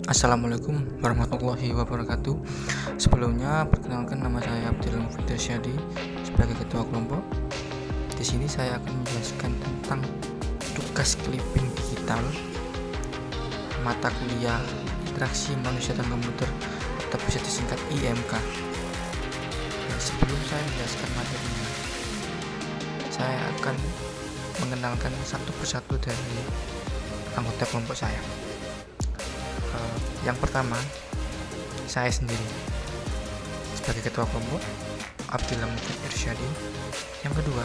Assalamualaikum warahmatullahi wabarakatuh. Sebelumnya perkenalkan, nama saya Abdul Firdasyadi sebagai ketua kelompok. Di sini saya akan menjelaskan tentang tugas clipping digital mata kuliah interaksi manusia dan komputer atau bisa disingkat IMK. Sebelum saya menjelaskan materinya, saya akan mengenalkan satu persatu dari anggota kelompok saya. Yang pertama, saya sendiri sebagai ketua kelompok, Abdillah Irsyadi. Yang kedua,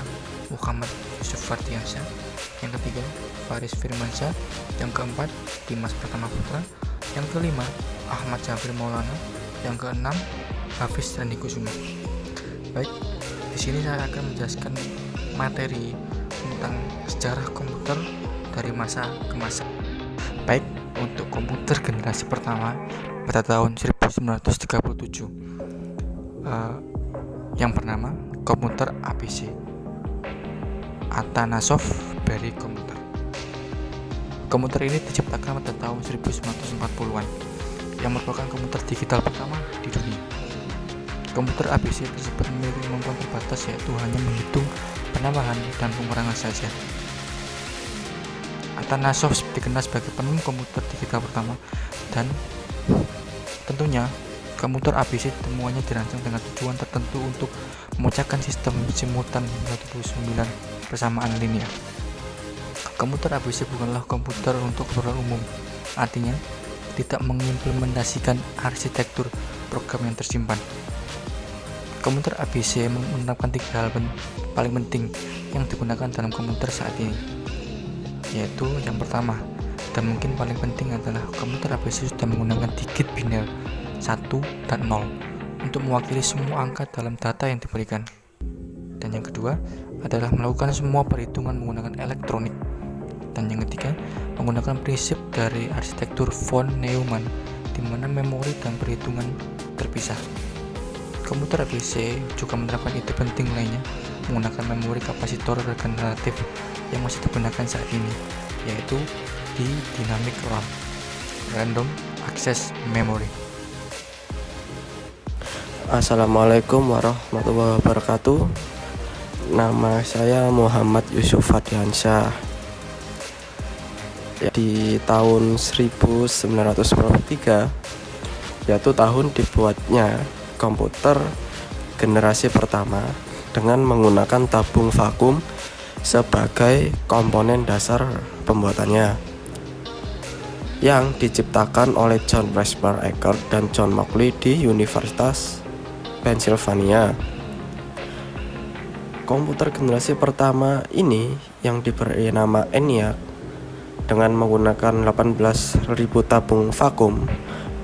Muhammad Yusuf Fardiansyah. Yang ketiga, Faris Firmansyah. Yang keempat, Dimas Pratama Putra. Yang kelima, Ahmad Jafri Maulana. Yang keenam, Hafiz Randi Kusuma. Baik, di sini saya akan menjelaskan materi tentang sejarah komputer dari masa ke masa. Baik, untuk komputer generasi pertama pada tahun 1937, yang bernama komputer ABC, Atanasov Berry Komputer. Komputer ini diciptakan pada tahun 1940-an, yang merupakan komputer digital pertama di dunia. Komputer ABC tersebut memiliki kemampuan terbatas, yaitu hanya menghitung penambahan dan pengurangan saja. Atanasov dikenal sebagai penemu komputer digital pertama, dan tentunya komputer ABC temuannya dirancang dengan tujuan tertentu untuk memecahkan sistem simultan 99 persamaan linear. Komputer ABC bukanlah komputer untuk keperluan umum, artinya tidak mengimplementasikan arsitektur program yang tersimpan. Komputer ABC menerapkan 3 hal paling penting yang digunakan dalam komputer saat ini, yaitu yang pertama dan mungkin paling penting adalah komputer ABC sudah menggunakan digit biner 1 dan 0 untuk mewakili semua angka dalam data yang diberikan. Dan yang kedua adalah melakukan semua perhitungan menggunakan elektronik. Dan yang ketiga, menggunakan prinsip dari arsitektur von Neumann, di mana memori dan perhitungan terpisah. Komputer ABC juga menerapkan ide penting lainnya, menggunakan memori kapasitor regeneratif yang masih digunakan saat ini, yaitu di Dynamic RAM, Random Access Memory. Assalamualaikum warahmatullahi wabarakatuh. Nama saya Muhammad Yusuf Fardiansyah. Di tahun 1993, yaitu tahun dibuatnya komputer generasi pertama dengan menggunakan tabung vakum sebagai komponen dasar pembuatannya, yang diciptakan oleh John Presper Eckert dan John Mauchly di Universitas Pennsylvania. Komputer generasi pertama ini yang diberi nama ENIAC dengan menggunakan 18.000 tabung vakum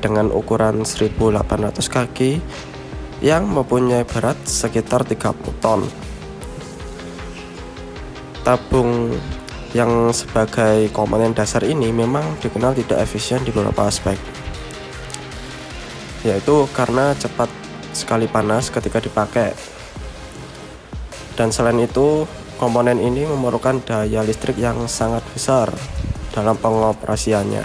dengan ukuran 1.800 kaki yang mempunyai berat sekitar 30 ton. Tabung yang sebagai komponen dasar ini memang dikenal tidak efisien di beberapa aspek, yaitu karena cepat sekali panas ketika dipakai. Dan selain itu, komponen ini memerlukan daya listrik yang sangat besar dalam pengoperasiannya.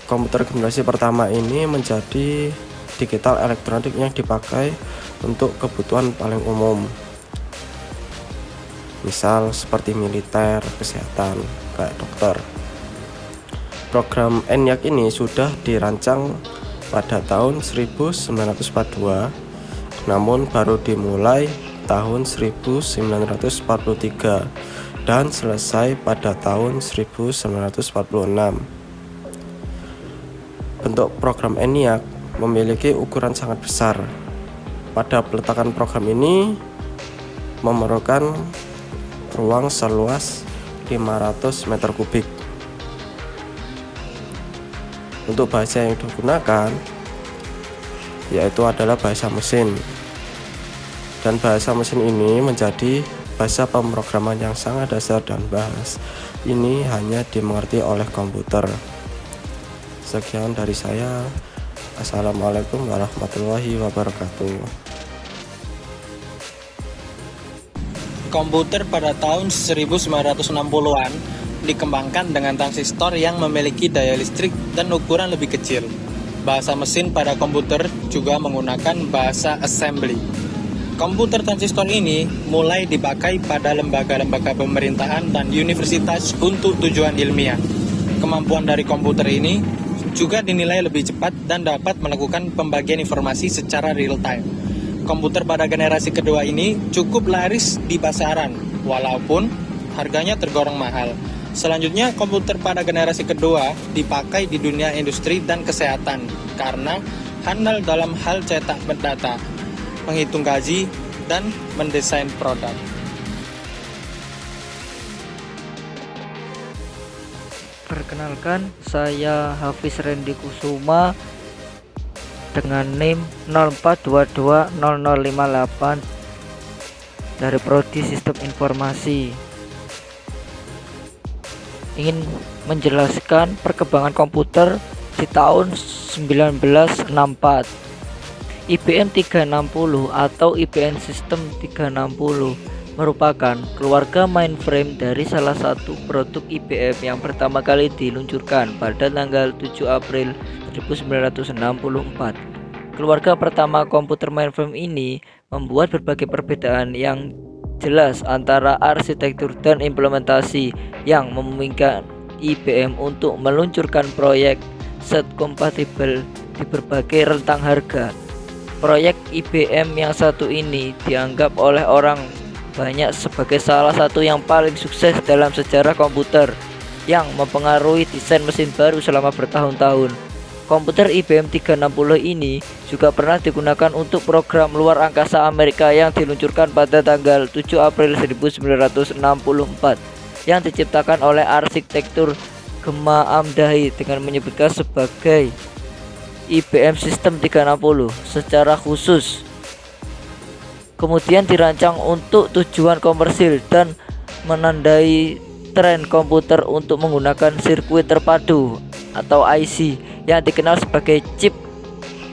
Komputer generasi pertama ini menjadi digital elektronik yang dipakai untuk kebutuhan paling umum, misal seperti militer, kesehatan, kayak dokter. Program ENIAC ini sudah dirancang pada tahun 1942, namun baru dimulai tahun 1943 dan selesai pada tahun 1946. Bentuk program ENIAC memiliki ukuran sangat besar. Pada peletakan program ini memerlukan ruang seluas 500 meter kubik. Untuk bahasa yang digunakan yaitu adalah bahasa mesin. Dan bahasa mesin ini menjadi bahasa pemrograman yang sangat dasar dan bahasa ini hanya dimengerti oleh komputer. Sekian dari saya. Assalamualaikum warahmatullahi wabarakatuh. Komputer pada tahun 1960-an dikembangkan dengan transistor yang memiliki daya listrik dan ukuran lebih kecil. Bahasa mesin pada komputer juga menggunakan bahasa assembly. Komputer transistor ini mulai dipakai pada lembaga-lembaga pemerintahan dan universitas untuk tujuan ilmiah. Kemampuan dari komputer ini juga dinilai lebih cepat dan dapat melakukan pembagian informasi secara real time. Komputer pada generasi kedua ini cukup laris di pasaran, walaupun harganya tergolong mahal. Selanjutnya, komputer pada generasi kedua dipakai di dunia industri dan kesehatan karena handal dalam hal cetak data, menghitung gaji, dan mendesain produk. Perkenalkan, saya Hafiz Rendy Kusuma dengan NIM 04220058 dari Prodi Sistem Informasi. Ingin menjelaskan perkembangan komputer di tahun 1964. IBM 360 atau IBM System 360 merupakan keluarga mainframe dari salah satu produk IBM yang pertama kali diluncurkan pada tanggal 7 April 1964. Keluarga pertama komputer mainframe ini membuat berbagai perbedaan yang jelas antara arsitektur dan implementasi yang memungkinkan IBM untuk meluncurkan proyek set kompatibel di berbagai rentang harga. Proyek IBM yang satu ini dianggap oleh orang banyak sebagai salah satu yang paling sukses dalam sejarah komputer yang mempengaruhi desain mesin baru selama bertahun-tahun. Komputer IBM 360 ini juga pernah digunakan untuk program luar angkasa Amerika yang diluncurkan pada tanggal 7 April 1964 yang diciptakan oleh arsitektur Gema Amdahi dengan menyebutkan sebagai IBM System 360 secara khusus. Kemudian dirancang untuk tujuan komersil dan menandai tren komputer untuk menggunakan sirkuit terpadu atau IC yang dikenal sebagai chip.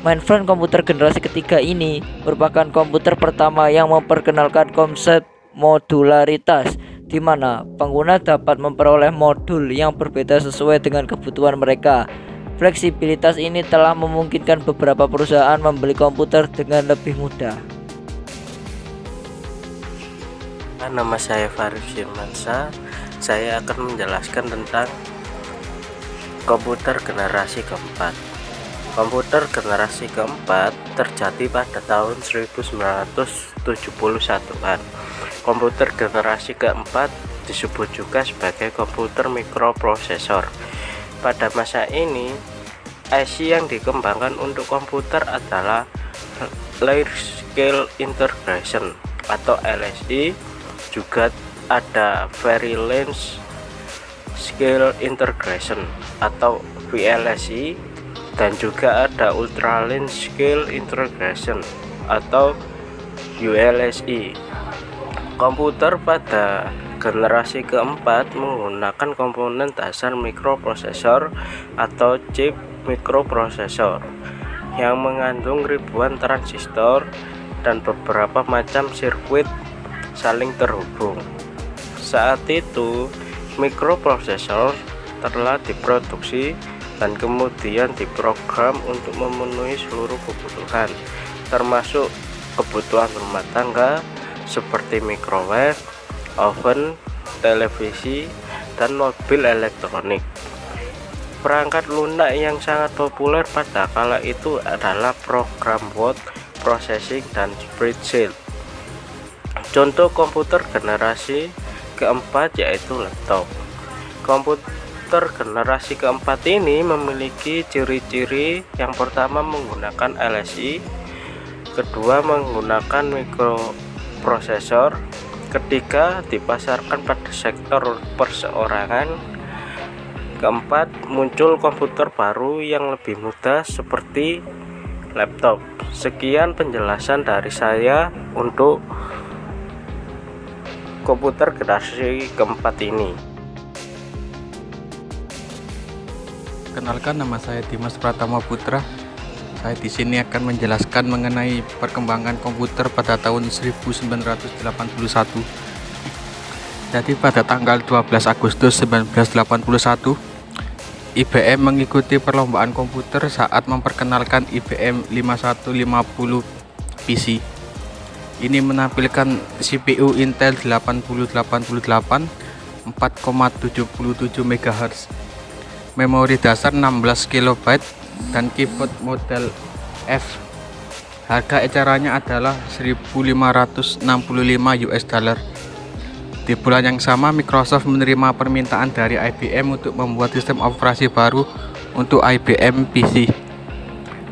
Mainframe komputer generasi ketiga ini merupakan komputer pertama yang memperkenalkan konsep modularitas, di mana pengguna dapat memperoleh modul yang berbeda sesuai dengan kebutuhan mereka. Fleksibilitas ini telah memungkinkan beberapa perusahaan membeli komputer dengan lebih mudah. Nama saya Farid Firmansyah. Saya akan menjelaskan tentang komputer generasi keempat. Komputer generasi keempat terjadi pada tahun 1971-an. Komputer generasi keempat disebut juga sebagai komputer mikroprosesor. Pada masa ini, IC yang dikembangkan untuk komputer adalah Large Scale Integration atau LSI, juga ada Very Large Scale Integration atau VLSI, dan juga ada Ultra Large Scale Integration atau ULSI. Komputer pada generasi keempat menggunakan komponen dasar mikroprosesor atau chip mikroprosesor yang mengandung ribuan transistor dan beberapa macam sirkuit saling terhubung. Saat itu, mikroprosesor telah diproduksi dan kemudian diprogram untuk memenuhi seluruh kebutuhan, termasuk kebutuhan rumah tangga seperti microwave, oven, televisi, dan mobil elektronik. Perangkat lunak yang sangat populer pada kala itu adalah program word processing dan spreadsheet. Contoh komputer generasi keempat yaitu laptop. Komputer generasi keempat ini memiliki ciri-ciri: yang pertama menggunakan LSI, kedua menggunakan mikroprosesor, ketiga dipasarkan pada sektor perseorangan, keempat muncul komputer baru yang lebih mudah seperti laptop. Sekian penjelasan dari saya untuk komputer generasi keempat ini. Kenalkan, nama saya Dimas Pratama Putra. Saya di sini akan menjelaskan mengenai perkembangan komputer pada tahun 1981. Jadi pada tanggal 12 Agustus 1981, IBM mengikuti perlombaan komputer saat memperkenalkan IBM 5150 PC. Ini menampilkan CPU Intel 8088 4,77 MHz, memori dasar 16 KB, dan keyboard model F. Harga ecarannya adalah 1.565 US dollar. Di bulan yang sama, Microsoft menerima permintaan dari IBM untuk membuat sistem operasi baru untuk IBM PC.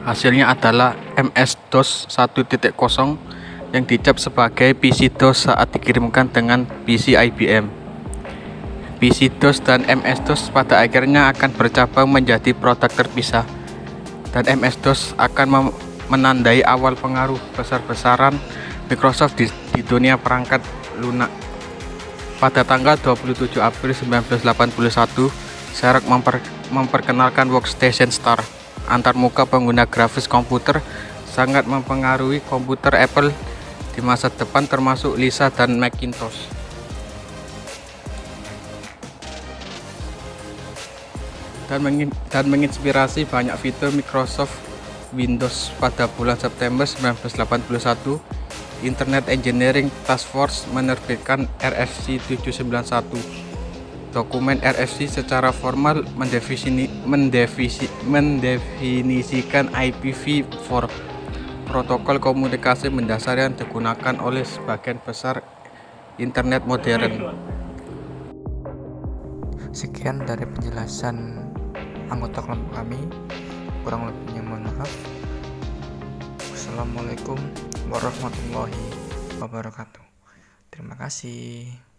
Hasilnya adalah MS-DOS 1.0 yang dicap sebagai PC-DOS saat dikirimkan dengan PC IBM. PC-DOS dan MS-DOS pada akhirnya akan bercabang menjadi produk terpisah, dan MS-DOS akan menandai awal pengaruh besar-besaran Microsoft di dunia perangkat lunak. Pada tanggal 27 April 1981, Xerox memperkenalkan Workstation Star. Antarmuka pengguna grafis komputer sangat mempengaruhi komputer Apple di masa depan, termasuk Lisa dan Macintosh. Dan menginspirasi banyak fitur Microsoft Windows. Pada bulan September 1981, Internet Engineering Task Force menerbitkan RFC 791. Dokumen RFC secara formal mendefinisikan IPv4, protokol komunikasi mendasar yang digunakan oleh sebagian besar internet modern. Sekian dari penjelasan anggota kelompok kami, kurang lebihnya mohon maaf. Wassalamualaikum warahmatullahi wabarakatuh. Terima kasih.